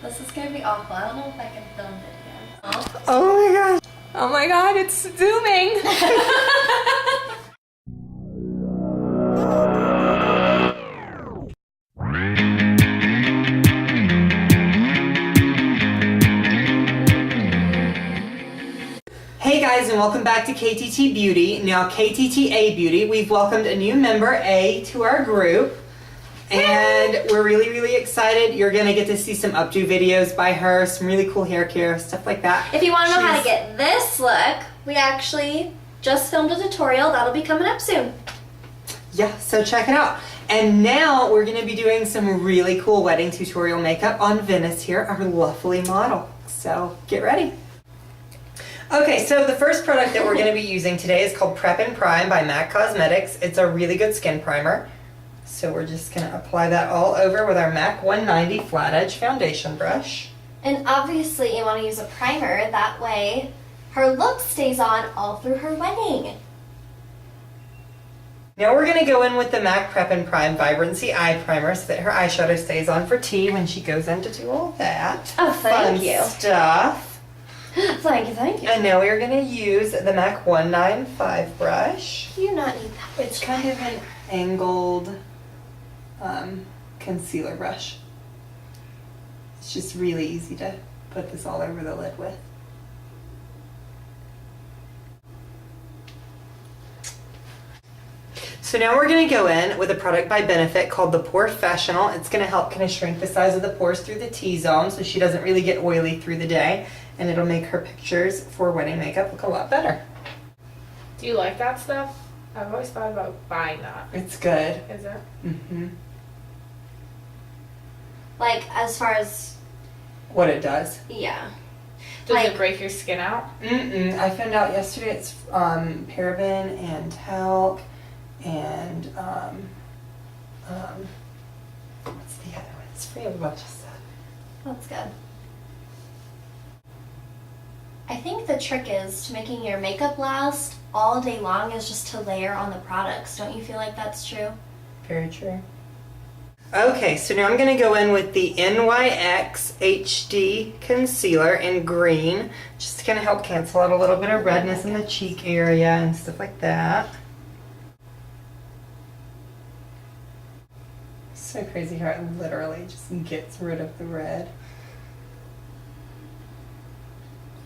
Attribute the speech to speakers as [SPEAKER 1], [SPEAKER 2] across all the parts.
[SPEAKER 1] This is gonna be awful. I don't know if I can film video.
[SPEAKER 2] Oh my gosh. Oh my god, it's zooming. Hey guys, and welcome back to KTTA Beauty. Now KTTA Beauty, we've welcomed a new member, A, to our group. And we're really excited. You're gonna get to see some updo videos by her, some really cool hair care, stuff like that.
[SPEAKER 1] If you want to know how to get this look, we actually just filmed a tutorial. That'll be coming up soon.
[SPEAKER 2] Yeah, so check it out. And now we're gonna be doing some really cool wedding tutorial makeup on Venice here, our lovely model. So get ready. Okay, so the first product that we're gonna be using today is called Prep and Prime by MAC Cosmetics. It's a really good skin primer. So we're just going to apply that all over with our MAC 190 Flat Edge Foundation brush.
[SPEAKER 1] And obviously you want to use a primer, that way her look stays on all through her wedding.
[SPEAKER 2] Now we're going to go in with the MAC Prep and Prime Vibrancy Eye Primer so that her eyeshadow stays on for tea when she goes in to do all that.
[SPEAKER 1] Oh, thank you.
[SPEAKER 2] Stuff.
[SPEAKER 1] Thank you.
[SPEAKER 2] And now we're going to use the MAC 195 brush.
[SPEAKER 1] You do not need that.
[SPEAKER 2] It's kind of an angled concealer brush. It's just really easy to put this all over the lid with. So now we're going to go in with a product by Benefit called the Porefessional. It's going to help kind of shrink the size of the pores through the T-zone so she doesn't really get oily through the day, and it'll make her pictures for wedding makeup look a lot better.
[SPEAKER 3] Do you like that stuff? I've always thought about buying that.
[SPEAKER 2] It's good.
[SPEAKER 3] Is it?
[SPEAKER 2] Mm-hmm.
[SPEAKER 1] Like, as far as...
[SPEAKER 2] What it does.
[SPEAKER 1] Yeah.
[SPEAKER 3] Does it break your skin out?
[SPEAKER 2] Mm-mm. I found out yesterday it's paraben and talc and what's the other one? It's free of a bunch of stuff.
[SPEAKER 1] That's good. I think the trick is to making your makeup last all day long is just to layer on the products. Don't you feel like that's true?
[SPEAKER 2] Very true. Okay, so now I'm going to go in with the NYX HD Concealer in green, just to kind of help cancel out a little bit of redness in the cheek area and stuff like that. So crazy how it literally just gets rid of the red.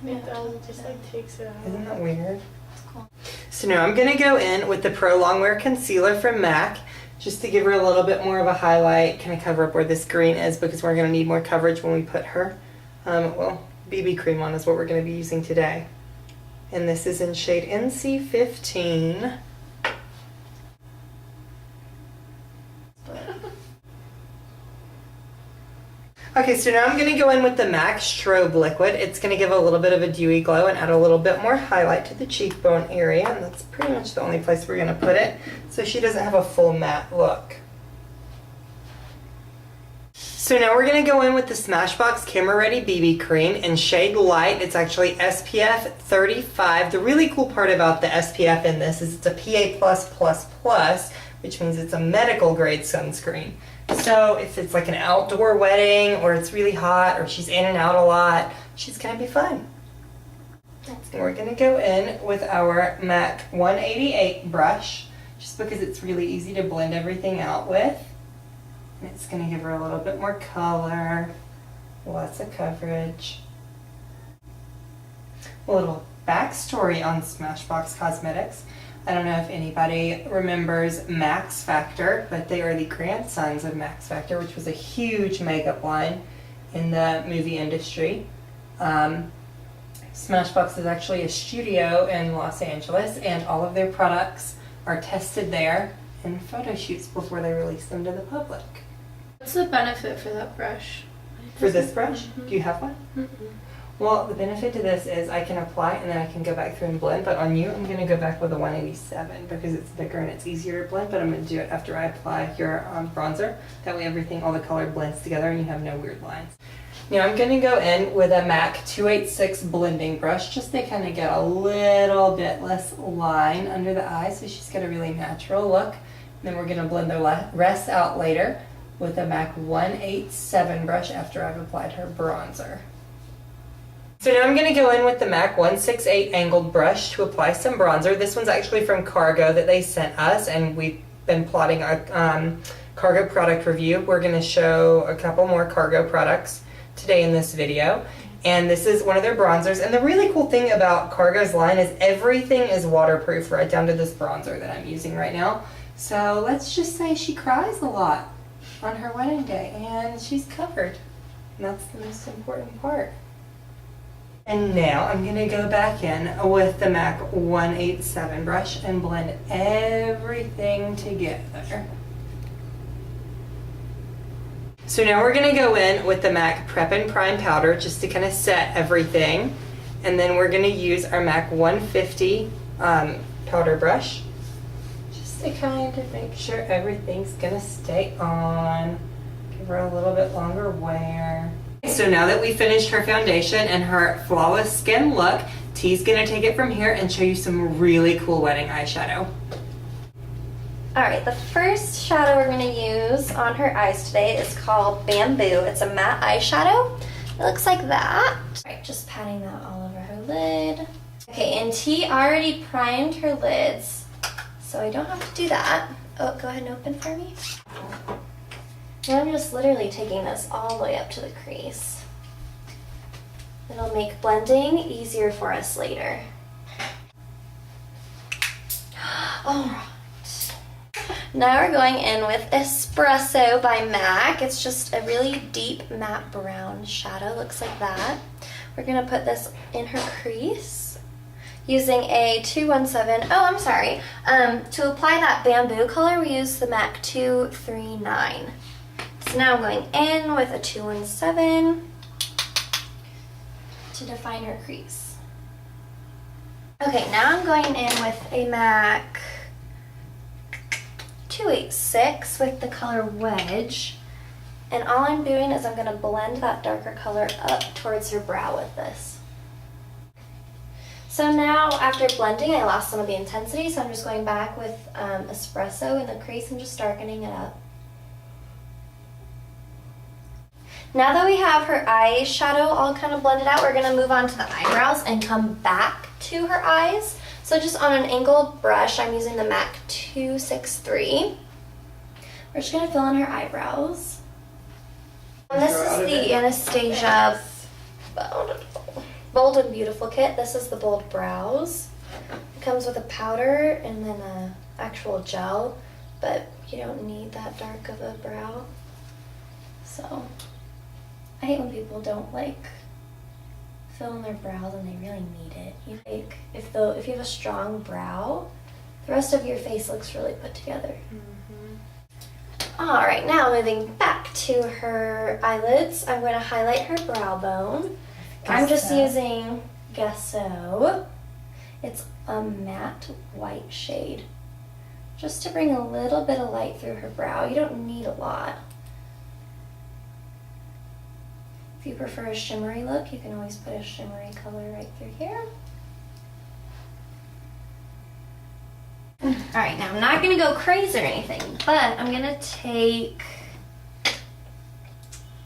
[SPEAKER 3] It does. It just like takes it out.
[SPEAKER 2] Isn't that weird?
[SPEAKER 1] Cool.
[SPEAKER 2] So now I'm going to go in with the Pro Longwear Concealer from MAC, just to give her a little bit more of a highlight, kind of cover up where this green is because we're going to need more coverage when we put her, BB cream on is what we're going to be using today. And this is in shade NC15. Okay, so now I'm going to go in with the MAC Strobe Liquid. It's going to give a little bit of a dewy glow and add a little bit more highlight to the cheekbone area, and that's pretty much the only place we're going to put it, so she doesn't have a full matte look. So now we're going to go in with the Smashbox Camera Ready BB Cream in shade Light. It's actually SPF 35. The really cool part about the SPF in this is it's a PA+++, which means it's a medical grade sunscreen. So if it's like an outdoor wedding or it's really hot or she's in and out a lot, she's going to be fine. And we're going to go in with our MAC 188 brush just because it's really easy to blend everything out with. And it's going to give her a little bit more color, lots of coverage. A little backstory on Smashbox Cosmetics. I don't know if anybody remembers Max Factor, but they are the grandsons of Max Factor, which was a huge makeup line in the movie industry. Smashbox is actually a studio in Los Angeles, and all of their products are tested there in photo shoots before they release them to the public.
[SPEAKER 3] What's the benefit for that brush?
[SPEAKER 2] For this brush? Do you have one? Well, the benefit to this is I can apply and then I can go back through and blend, but on you I'm going to go back with a 187 because it's thicker and it's easier to blend, but I'm going to do it after I apply your bronzer. That way everything, all the color blends together and you have no weird lines. Now I'm going to go in with a MAC 286 blending brush just to kind of get a little bit less line under the eye so she's got a really natural look. And then we're going to blend the rest out later with a MAC 187 brush after I've applied her bronzer. So now I'm going to go in with the MAC 168 angled brush to apply some bronzer. This one's actually from Cargo that they sent us, and we've been plotting a Cargo product review. We're going to show a couple more Cargo products today in this video. And this is one of their bronzers. And the really cool thing about Cargo's line is everything is waterproof, right down to this bronzer that I'm using right now. So let's just say she cries a lot on her wedding day, and she's covered. And that's the most important part. And now I'm going to go back in with the MAC 187 brush and blend everything together. So now we're going to go in with the MAC Prep and Prime powder just to kind of set everything. And then we're going to use our MAC 150 powder brush just to kind of make sure everything's going to stay on. Give her a little bit longer wear. So now that we finished her foundation and her flawless skin look, T's going to take it from here and show you some really cool wedding eyeshadow.
[SPEAKER 1] Alright, the first shadow we're going to use on her eyes today is called Bamboo. It's a matte eyeshadow. It looks like that. Alright, just patting that all over her lid. Okay, and T already primed her lids, so I don't have to do that. Oh, go ahead and open for me. Now I'm just literally taking this all the way up to the crease. It'll make blending easier for us later. Alright. Now we're going in with Espresso by MAC. It's just a really deep matte brown shadow. Looks like that. We're going to put this in her crease using a 217. Oh, I'm sorry. To apply that bamboo color, we use the MAC 239. So now I'm going in with a 217 to define her crease. Okay, now I'm going in with a MAC 286 with the color Wedge. And all I'm doing is I'm going to blend that darker color up towards her brow with this. So now after blending, I lost some of the intensity, so I'm just going back with Espresso in the crease and just darkening it up. Now that we have her eyeshadow all kind of blended out, we're going to move on to the eyebrows and come back to her eyes. So just on an angled brush, I'm using the MAC 263. We're just going to fill in her eyebrows. And this is the Anastasia Bold and Beautiful kit. This is the Bold Brows. It comes with a powder and then an actual gel, but you don't need that dark of a brow. So I hate when people don't fill in their brows and they really need it. If you have a strong brow, the rest of your face looks really put together. Alright, now moving back to her eyelids, I'm going to highlight her brow bone. I'm just using Gesso. It's a matte white shade, just to bring a little bit of light through her brow. You don't need a lot. If you prefer a shimmery look, you can always put a shimmery color right through here. Alright, now I'm not going to go crazy or anything, but I'm going to take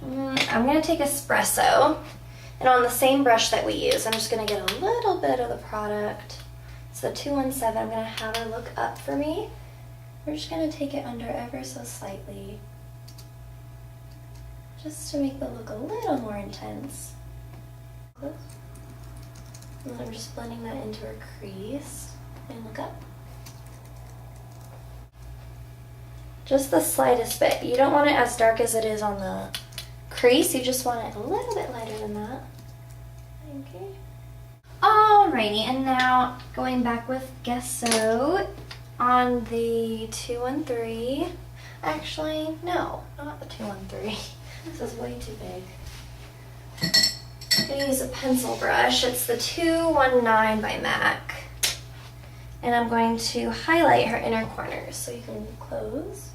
[SPEAKER 1] Espresso, and on the same brush that we use, I'm just going to get a little bit of the product. So 217, I'm going to have her look up for me. We're just going to take it under ever so slightly, just to make the look a little more intense. And then I'm just blending that into her crease and look up. Just the slightest bit. You don't want it as dark as it is on the crease. You just want it a little bit lighter than that. Okay. Alrighty, and now going back with Gesso on the 213. Actually, no, not the 213. This is way too big. I'm going to use a pencil brush. It's the 219 by MAC. And I'm going to highlight her inner corners so you can close.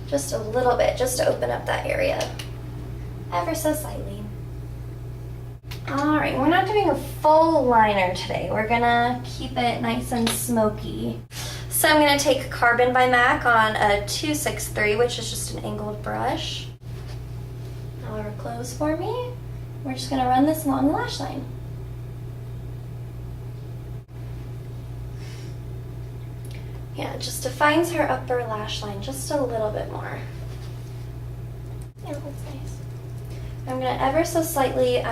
[SPEAKER 1] Just a little bit, just to open up that area ever so slightly. Alright, we're not doing a full liner today. We're gonna keep it nice and smoky. So I'm going to take Carbon by MAC on a 263, which is just an angled brush. Now her close for me. We're just going to run this along the lash line. Yeah, it just defines her upper lash line just a little bit more. Yeah, that's nice. I'm going to ever so slightly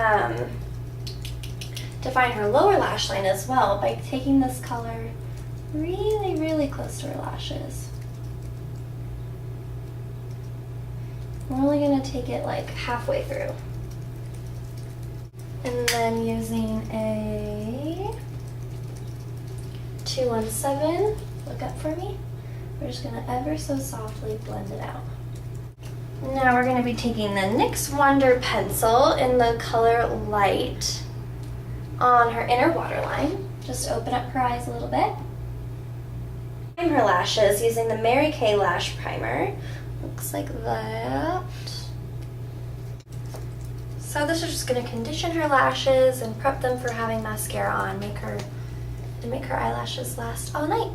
[SPEAKER 1] define her lower lash line as well by taking this color really, really close to her lashes. We're only going to take it like halfway through. And then using a 217, look up for me, we're just going to ever so softly blend it out. Now we're going to be taking the NYX Wonder pencil in the color Light on her inner waterline. Just open up her eyes a little bit. Prime her lashes using the Mary Kay Lash Primer. Looks like that. So this is just going to condition her lashes and prep them for having mascara on, make her eyelashes last all night.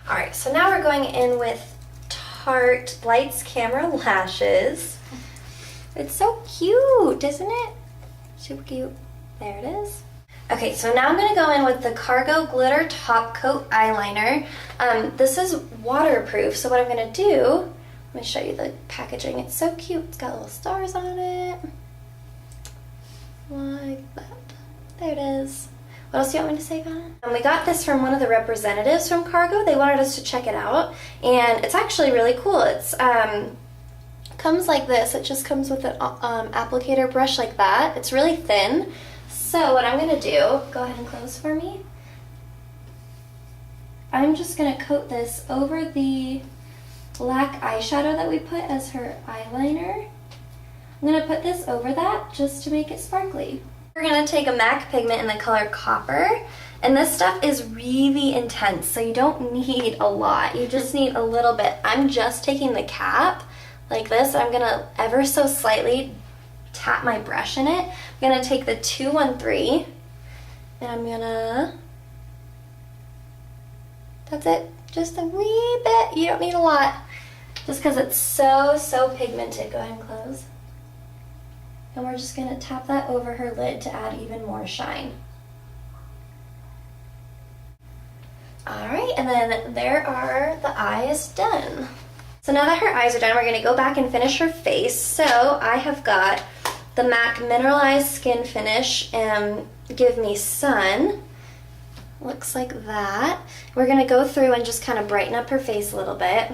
[SPEAKER 1] Alright, so now we're going in with Tarte Lights Camera Lashes. It's so cute, isn't it? Super cute. There it is. Okay, so now I'm going to go in with the Cargo Glitter Top Coat Eyeliner. This is waterproof, so what I'm going to do, let me show you the packaging. It's so cute. It's got little stars on it. Like that. There it is. What else do you want me to say about it? We got this from one of the representatives from Cargo. They wanted us to check it out, and it's actually really cool. It's comes like this. It just comes with an applicator brush like that. It's really thin. So what I'm going to do, go ahead and close for me. I'm just going to coat this over the black eyeshadow that we put as her eyeliner. I'm going to put this over that just to make it sparkly. We're going to take a MAC pigment in the color Copper, and this stuff is really intense, so you don't need a lot. You just need a little bit. I'm just taking the cap like this, and I'm going to ever so slightly tap my brush in it. I'm going to take the 213, and I'm going to, that's it, just a wee bit. You don't need a lot, just because it's so pigmented. Go ahead and close. And we're just going to tap that over her lid to add even more shine. Alright, and then there are the eyes done. So now that her eyes are done, we're going to go back and finish her face. So I have got the MAC Mineralized Skin Finish and Give Me Sun. Looks like that. We're going to go through and just kind of brighten up her face a little bit.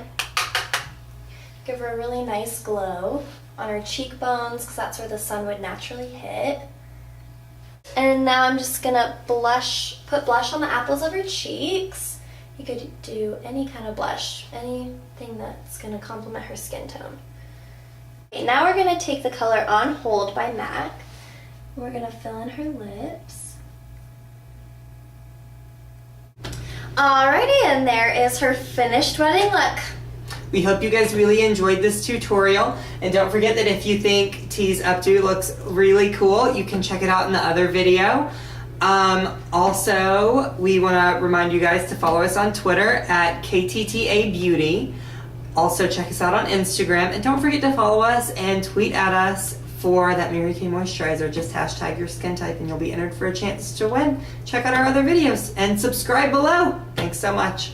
[SPEAKER 1] Give her a really nice glow on her cheekbones, because that's where the sun would naturally hit. And now I'm just gonna put blush on the apples of her cheeks. You could do any kind of blush, anything that's gonna complement her skin tone. Okay, now we're gonna take the color On Hold by MAC. We're gonna fill in her lips. Alrighty, and there is her finished wedding look.
[SPEAKER 2] We hope you guys really enjoyed this tutorial, and don't forget that if you think T's updo looks really cool, you can check it out in the other video. Also, we want to remind you guys to follow us on Twitter at KTTA Beauty. Also, check us out on Instagram, and don't forget to follow us and tweet at us for that Mary Kay moisturizer. Just hashtag your skin type, and you'll be entered for a chance to win. Check out our other videos and subscribe below. Thanks so much.